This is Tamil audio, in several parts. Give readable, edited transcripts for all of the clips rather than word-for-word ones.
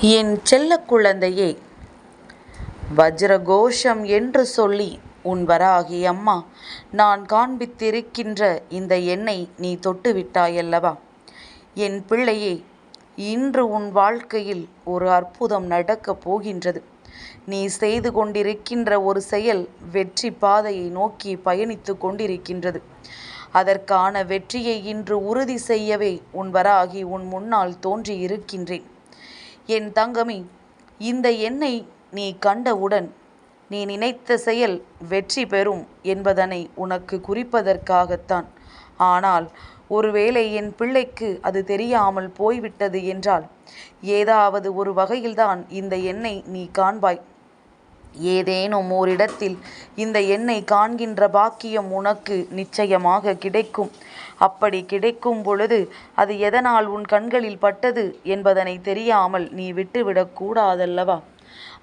என் செல்ல குழந்தையே, வஜ்ரகோஷம் என்று சொல்லி உன் வராகி அம்மா நான் காண்பித்திருக்கின்ற இந்த எண்ணை நீ தொட்டு விட்டாயல்லவா? என் பிள்ளையே, இன்று உன் வாழ்க்கையில் ஒரு அற்புதம் நடக்கப் போகின்றது. நீ செய்து கொண்டிருக்கின்ற ஒரு செயல் வெற்றி பாதையை நோக்கி பயணித்து கொண்டிருக்கின்றது. அதற்கான வெற்றியை இன்று உறுதி செய்யவே உன் வராகி உன் முன்னால் தோன்றி இருக்கின்றேன். என் தங்கமே, இந்த எண்ணை நீ கண்டவுடன் நீ நினைத்த செயல் வெற்றி பெறும் என்பதனை உனக்கு குறிப்பதற்காகத்தான். ஆனால் ஒருவேளை என் பிள்ளைக்கு அது தெரியாமல் போய்விட்டது என்றால் ஏதாவது ஒரு வகையில்தான் இந்த எண்ணை நீ காண்பாய். ஏதேனும் ஓரிடத்தில் இந்த எண்ணை காண்கின்ற பாக்கியம் உனக்கு நிச்சயமாக கிடைக்கும். அப்படி கிடைக்கும் பொழுது அது எதனால் உன் கண்களில் பட்டது என்பதனை தெரியாமல் நீ விட்டுவிடக்கூடாதல்லவா?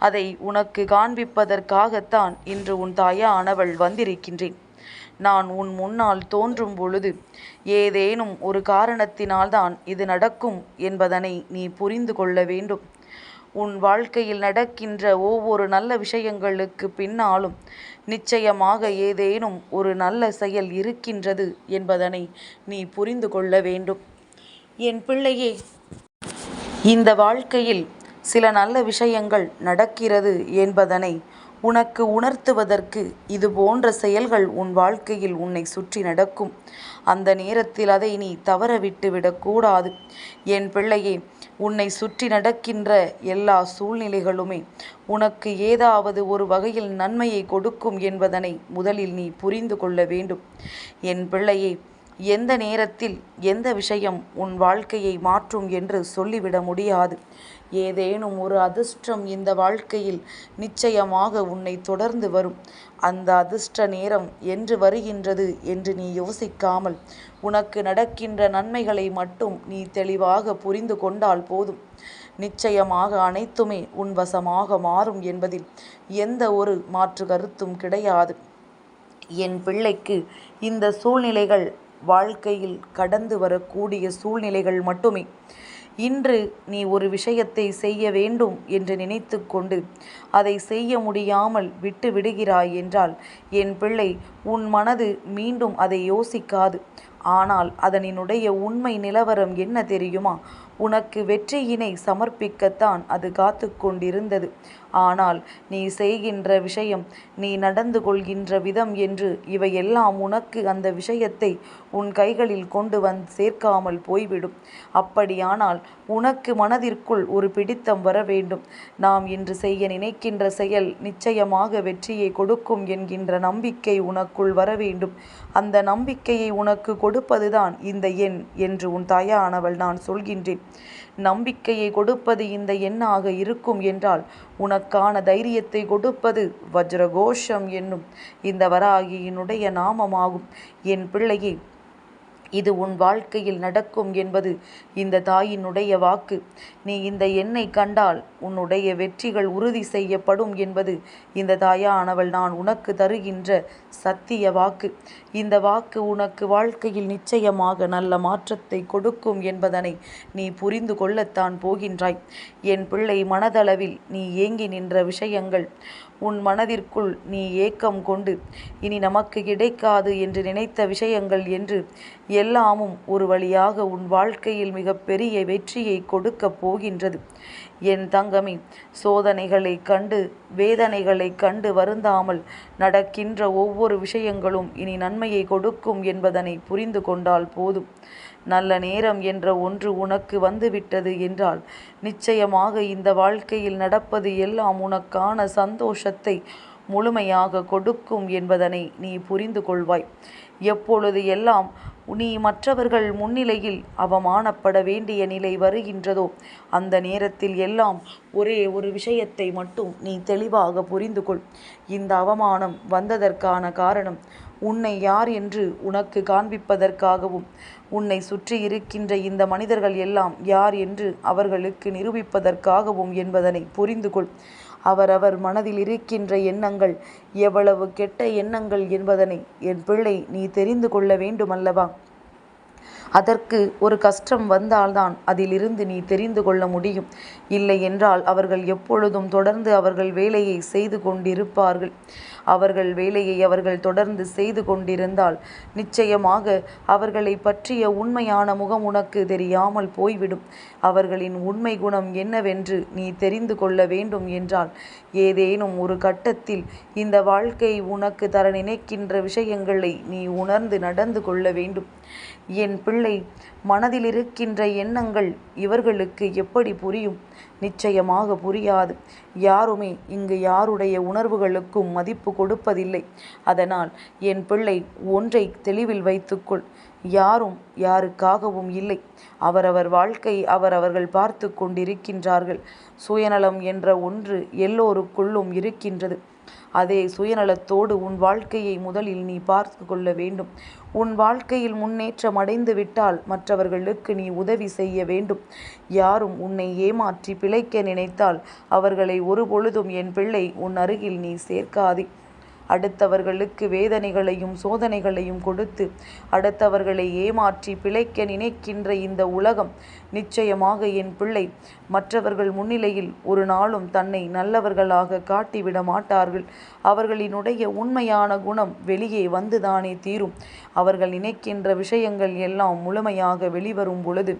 அதை உனக்கு காண்பிப்பதற்காகத்தான் இன்று உன் தாயானவள் வந்திருக்கின்றேன். நான் உன் முன்னால் தோன்றும் பொழுது ஏதேனும் ஒரு காரணத்தினால்தான் இது நடக்கும் என்பதனை நீ புரிந்து கொள்ள வேண்டும். உன் வாழ்க்கையில் நடக்கின்ற ஒவ்வொரு நல்ல விஷயங்களுக்கு பின்னாலும் நிச்சயமாக ஏதேனும் ஒரு நல்ல செயல் இருக்கின்றது என்பதனை நீ புரிந்து கொள்ள வேண்டும். என் பிள்ளையே, இந்த வாழ்க்கையில் சில நல்ல விஷயங்கள் நடக்கிறது என்பதனை உனக்கு உணர்த்துவதற்கு இது போன்ற செயல்கள் உன் வாழ்க்கையில் உன்னை சுற்றி நடக்கும். அந்த நேரத்தில் அதை நீ தவற விட்டு விடக்கூடாது. என் பிள்ளையே, உன்னை சுற்றி நடக்கின்ற எல்லா சூழ்நிலைகளுமே உனக்கு ஏதாவது ஒரு வகையில் நன்மையை கொடுக்கும் என்பதனை முதலில் நீ புரிந்து கொள்ள வேண்டும். என் பிள்ளையே, எந்த நேரத்தில் எந்த விஷயம் உன் வாழ்க்கையை மாற்றும் என்று சொல்லிவிட முடியாது. ஏதேனும் ஒரு அதிர்ஷ்டம் இந்த வாழ்க்கையில் நிச்சயமாக உன்னை தொடர்ந்து வரும். அந்த அதிர்ஷ்ட நேரம் என்று வருகின்றது என்று நீ யோசிக்காமல் உனக்கு நடக்கின்ற நன்மைகளை மட்டும் நீ தெளிவாக புரிந்து கொண்டால் போதும். நிச்சயமாக அனைத்துமே உன் வசமாக மாறும் என்பதில் எந்த ஒரு மாற்று கருத்தும் கிடையாது. என் பிள்ளைக்கு இந்த சூழ்நிலைகள் வாழ்க்கையில் கடந்து வரக்கூடிய சூழ்நிலைகள் மட்டுமே. இன்று நீ ஒரு விஷயத்தை செய்ய வேண்டும் என்று நினைத்து கொண்டு அதை செய்ய முடியாமல் விட்டு விடுகிறாய் என்றால் என் பிள்ளை, உன் மனது மீண்டும் அதை யோசிக்காது. ஆனால் அதனினுடைய உண்மை நிலவரம் என்ன தெரியுமா? உனக்கு வெற்றியினை சமர்ப்பிக்கத்தான் அது காத்து கொண்டிருந்தது. ஆனால் நீ செய்கின்ற விஷயம், நீ நடந்து கொள்கின்ற விதம் என்று இவையெல்லாம் உனக்கு அந்த விஷயத்தை உன் கைகளில் கொண்டு சேர்க்காமல் போய்விடும். அப்படியானால் உனக்கு மனதிற்குள் ஒரு பிடித்தம் வர வேண்டும். நாம் இன்று செய்ய நினைக்கின்ற செயல் நிச்சயமாக வெற்றியை கொடுக்கும் என்கின்ற நம்பிக்கை உனக்குள் வர வேண்டும். அந்த நம்பிக்கையை உனக்கு கொடுப்பதுதான் இந்த எண் என்று உன் தாயானவள் நான் சொல்கின்றேன். நம்பிக்கையை கொடுப்பது இந்த எண்ணாக இருக்கும் என்றால் உனக்கான தைரியத்தை கொடுப்பது வஜ்ரகோஷம் என்னும் இந்த வராகியினுடைய நாமமாகும். என் பிள்ளையே, இது உன் வாழ்க்கையில் நடக்கும் என்பது இந்த தாயினுடைய வாக்கு. நீ இந்த எண்ணை கண்டால் உன்னுடைய வெற்றிகள் உறுதி செய்யப்படும் என்பது இந்த தாயானவள் நான் உனக்கு தருகின்ற சத்திய வாக்கு. இந்த வாக்கு உனக்கு வாழ்க்கையில் நிச்சயமாக நல்ல மாற்றத்தை கொடுக்கும் என்பதனை நீ புரிந்து கொள்ளத்தான் போகின்றாய். என் பிள்ளை, மனதளவில் நீ ஏங்கி நின்ற விஷயங்கள், உன் மனதிற்குள் நீ ஏக்கம் கொண்டு இனி நமக்கு கிடைக்காது என்று நினைத்த விஷயங்கள் என்று எல்லாமும் ஒரு வழியாக உன் வாழ்க்கையில் மிகப்பெரிய வெற்றியை கொடுக்கப் போகின்றது. என் தங்கமே, சோதனைகளை கண்டு வேதனைகளை கண்டு வருந்தாமல் நடக்கின்ற ஒவ்வொரு விஷயங்களும் இனி நன்மையை கொடுக்கும் என்பதனை புரிந்து கொண்டால் போதும். நல்ல நேரம் என்ற ஒன்று உனக்கு வந்துவிட்டது என்றால் நிச்சயமாக இந்த வாழ்க்கையில் நடப்பது எல்லாம் உனக்கான சந்தோஷத்தை முழுமையாக கொடுக்கும் என்பதனை நீ புரிந்து கொள்வாய். எப்பொழுது எல்லாம் நீ மற்றவர்கள் முன்னிலையில் அவமானப்பட வேண்டிய நிலை வருகின்றதோ அந்த நேரத்தில் எல்லாம் ஒரே ஒரு விஷயத்தை மட்டும் நீ தெளிவாக புரிந்து கொள். இந்த அவமானம் வந்ததற்கான காரணம் உன்னை யார் என்று உனக்கு காண்பிப்பதற்காகவும் உன்னை சுற்றி இருக்கின்ற இந்த மனிதர்கள் எல்லாம் யார் என்று அவர்களுக்கு நிரூபிப்பதற்காகவும் என்பதனை புரிந்து கொள். அவரவர் மனதில் இருக்கின்ற எண்ணங்கள் எவ்வளவு கெட்ட எண்ணங்கள் என்பதனை என் பிள்ளை நீ தெரிந்து கொள்ள வேண்டுமல்லவா? அதற்கு ஒரு கஷ்டம் வந்தால்தான் அதிலிருந்து நீ தெரிந்து கொள்ள முடியும். இல்லையென்றால் அவர்கள் எப்பொழுதும் தொடர்ந்து அவர்கள் வேலையை செய்து கொண்டிருப்பார்கள். அவர்கள் வேலையை அவர்கள் தொடர்ந்து செய்து கொண்டிருந்தால் நிச்சயமாக அவர்களை பற்றிய உண்மையான முகம் உனக்கு தெரியாமல் போய்விடும். அவர்களின் உண்மை குணம் என்னவென்று நீ தெரிந்து கொள்ள வேண்டும் என்றால் ஏதேனும் ஒரு கட்டத்தில் இந்த வாழ்க்கை உனக்கு தர நினைக்கின்ற விஷயங்களை நீ உணர்ந்து நடந்து கொள்ள வேண்டும். என் பிள்ளை, மனதில் இருக்கின்ற எண்ணங்கள் இவர்களுக்கு எப்படி புரியும்? நிச்சயமாக புரியாது. யாருமே இங்கு யாருடைய உணர்வுகளுக்கும் மதிப்பு கொடுப்பதில்லை. அதனால் என் பிள்ளை, ஒன்றை தெளிவில் வைத்துக்கொள். யாரும் யாருக்காகவும் இல்லை. அவரவர் வாழ்க்கை அவரவர்கள் பார்த்து கொண்டிருக்கின்றார்கள். சுயநலம் என்ற ஒன்று எல்லோருக்குள்ளும் இருக்கின்றது. அதே சுயநலத்தோடு உன் வாழ்க்கையை முதலில் நீ பார்த்து கொள்ள வேண்டும். உன் வாழ்க்கையில் முன்னேற்றம் அடைந்து விட்டால் மற்றவர்களுக்கு நீ உதவி செய்ய வேண்டும். யாரும் உன்னை ஏமாற்றி பிழைக்க நினைத்தால் அவர்களை ஒருபொழுதும் என் பிள்ளை உன் அருகில் நீ சேர்க்காதே. அடுத்தவர்களுக்கு வேதனைகளையும் சோதனைகளையும் கொடுத்து அடுத்தவர்களை ஏமாற்றி பிழைக்க நினைக்கின்ற இந்த உலகம் நிச்சயமாக என் பிள்ளை மற்றவர்கள் முன்னிலையில் ஒரு நாளும் தன்னை நல்லவர்களாக காட்டிவிட மாட்டார்கள். அவர்களினுடைய உண்மையான குணம் வெளியே வந்துதானே தீரும். அவர்கள் நினைக்கின்ற விஷயங்கள் எல்லாம் முழுமையாக வெளிவரும் பொழுது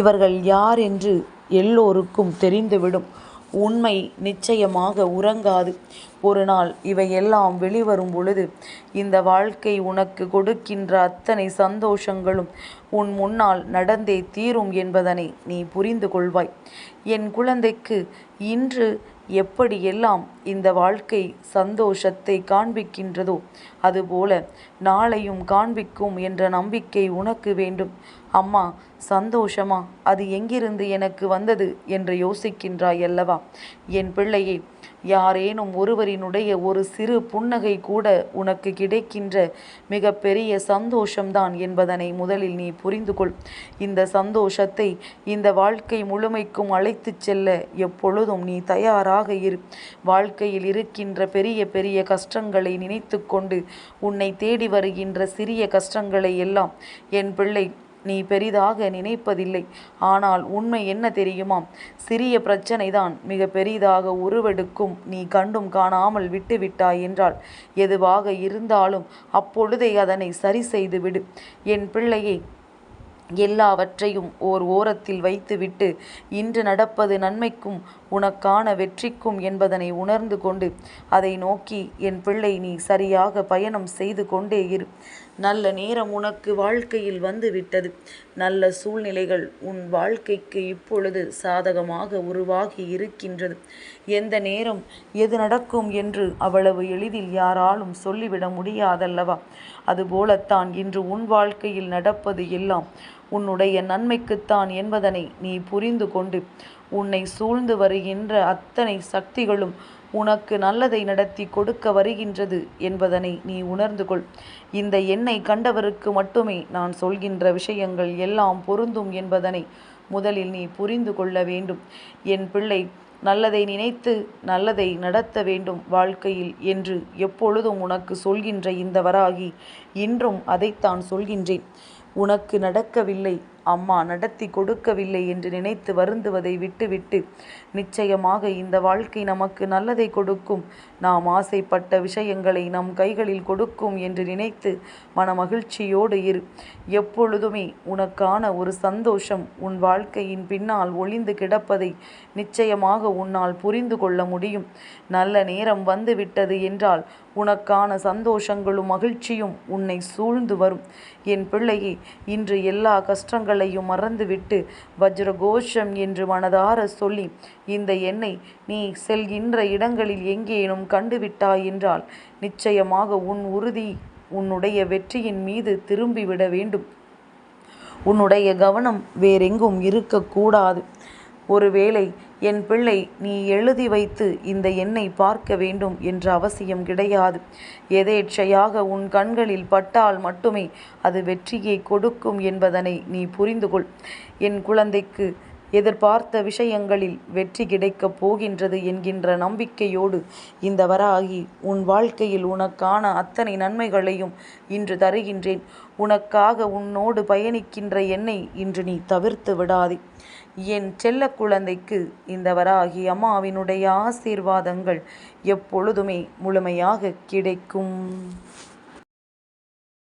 இவர்கள் யார் என்று எல்லோருக்கும் தெரிந்துவிடும். உண்மை நிச்சயமாக உறங்காது. ஒரு நாள் இவையெல்லாம் வெளிவரும் பொழுது இந்த வாழ்க்கை உனக்கு கொடுக்கின்ற அத்தனை சந்தோஷங்களும் உன் முன்னால் நடந்தே தீரும் என்பதனை நீ புரிந்து கொள்வாய். என் குழந்தைக்கு இன்று எப்படியெல்லாம் இந்த வாழ்க்கை சந்தோஷத்தை காண்பிக்கின்றதோ அதுபோல நாளையும் காண்பிக்கும் என்ற நம்பிக்கை உனக்கு வேண்டும். அம்மா, சந்தோஷமா? அது எங்கிருந்து எனக்கு வந்தது என்று யோசிக்கின்றாய் அல்லவா? என் பிள்ளையை, யாரேனும் ஒருவரினுடைய ஒரு சிறு புன்னகை கூட உனக்கு கிடைக்கின்ற மிக பெரிய சந்தோஷம்தான் என்பதனை முதலில் நீ புரிந்து கொள். இந்த சந்தோஷத்தை இந்த வாழ்க்கை முழுமைக்கும் அழைத்து செல்ல எப்பொழுதும் நீ தயாராக இரு. வாழ்க்கையில் இருக்கின்ற பெரிய பெரிய கஷ்டங்களை நினைத்து கொண்டு உன்னை தேடி வருகின்ற சிறிய கஷ்டங்களை எல்லாம் என் பிள்ளை நீ பெரிதாக நினைப்பதில்லை. ஆனால் உண்மை என்ன தெரியுமா? சிறிய பிரச்சனை தான் மிக பெரிதாக உருவெடுக்கும். நீ கண்டும் காணாமல் விட்டுவிட்டாய் என்றால் எதுவாக இருந்தாலும் அப்பொழுதே அதனை சரி செய்து விடு. என் பிள்ளையை, எல்லாவற்றையும் ஓர் ஓரத்தில் வைத்துவிட்டு இன்று நடப்பது நன்மைக்கும் உனக்கான வெற்றிக்கும் என்பதனை உணர்ந்து கொண்டு அதை நோக்கி என் பிள்ளை நீ சரியாக பயணம் செய்து கொண்டே இரு. நல்ல நேரம் உனக்கு வாழ்க்கையில் வந்துவிட்டது. நல்ல சூழ்நிலைகள் உன் வாழ்க்கைக்கு இப்பொழுது சாதகமாக உருவாகி இருக்கின்றது. எந்த நேரம் எது நடக்கும் என்று அவ்வளவு எளிதில் யாராலும் சொல்லிவிட முடியாதல்லவா? அதுபோலத்தான் இன்று உன் வாழ்க்கையில் நடப்பது எல்லாம் உன்னுடைய நன்மைக்குத்தான் என்பதனை நீ புரிந்து கொண்டு உன்னை சூழ்ந்து வருகின்ற அத்தனை சக்திகளும் உனக்கு நல்லதை நடத்தி கொடுக்க வருகின்றது என்பதனை நீ உணர்ந்து கொள். இந்த எண்ணை கண்டவருக்கு மட்டுமே நான் சொல்கின்ற விஷயங்கள் எல்லாம் பொருந்தும் என்பதனை முதலில் நீ புரிந்து கொள்ள வேண்டும். என் பிள்ளை, நல்லதை நினைத்து நல்லதை நடத்த வேண்டும் வாழ்க்கையில் என்று எப்பொழுதும் உனக்கு சொல்கின்ற இந்த வராகி இன்றும் அதைத்தான் சொல்கின்றேன். உனக்கு நடக்கவில்லை, அம்மா நடத்தி கொடுக்கவில்லை என்று நினைத்து வருந்துவதை விட்டுவிட்டு நிச்சயமாக இந்த வாழ்க்கை நமக்கு நல்லதை கொடுக்கும், நாம் ஆசைப்பட்ட விஷயங்களை நம் கைகளில் கொடுக்கும் என்று நினைத்து மனமகிழ்ச்சியோடு இரு. எப்பொழுதுமே உனக்கான ஒரு சந்தோஷம் உன் வாழ்க்கையின் பின்னால் ஒளிந்து கிடப்பதை நிச்சயமாக உன்னால் புரிந்து கொள்ள முடியும். நல்ல நேரம் வந்துவிட்டது என்றால் உனக்கான சந்தோஷங்களும் மகிழ்ச்சியும் உன்னை சூழ்ந்து வரும். என் பிள்ளையே, இன்று எல்லா கஷ்டங்களையும் மறந்துவிட்டு வஜ்ரகோஷம் என்று மனதார சொல்லி இந்த எண்ணை நீ செல்கின்ற இடங்களில் எங்கேனும் கண்டுவிட்டாய் என்றால் நிச்சயமாக உன் உறுதி உன்னுடைய வெற்றியின் மீது திரும்பிவிட வேண்டும். உன்னுடைய கவனம் வேறெங்கும் இருக்கக்கூடாது. ஒருவேளை என் பிள்ளை நீ எழுதி வைத்து இந்த எண்ணை பார்க்க வேண்டும் என்ற அவசியம் கிடையாது. எதேச்சையாக உன் கண்களில் பட்டால் மட்டுமே அது வெற்றியை கொடுக்கும் என்பதனை நீ புரிந்து கொள். என் குழந்தைக்கு எதிர்பார்த்த விஷயங்களில் வெற்றி கிடைக்கப் போகின்றது என்கின்ற நம்பிக்கையோடு இந்த வராகி உன் வாழ்க்கையில் உனக்கான அத்தனை நன்மைகளையும் இன்று தருகின்றேன். உனக்காக உன்னோடு பயணிக்கின்ற என்னை இன்று நீ தவிர்த்து விடாதே. என் செல்ல குழந்தைக்கு இந்த வராகி அம்மாவினுடைய ஆசீர்வாதங்கள் எப்பொழுதுமே முழுமையாக கிடைக்கும்.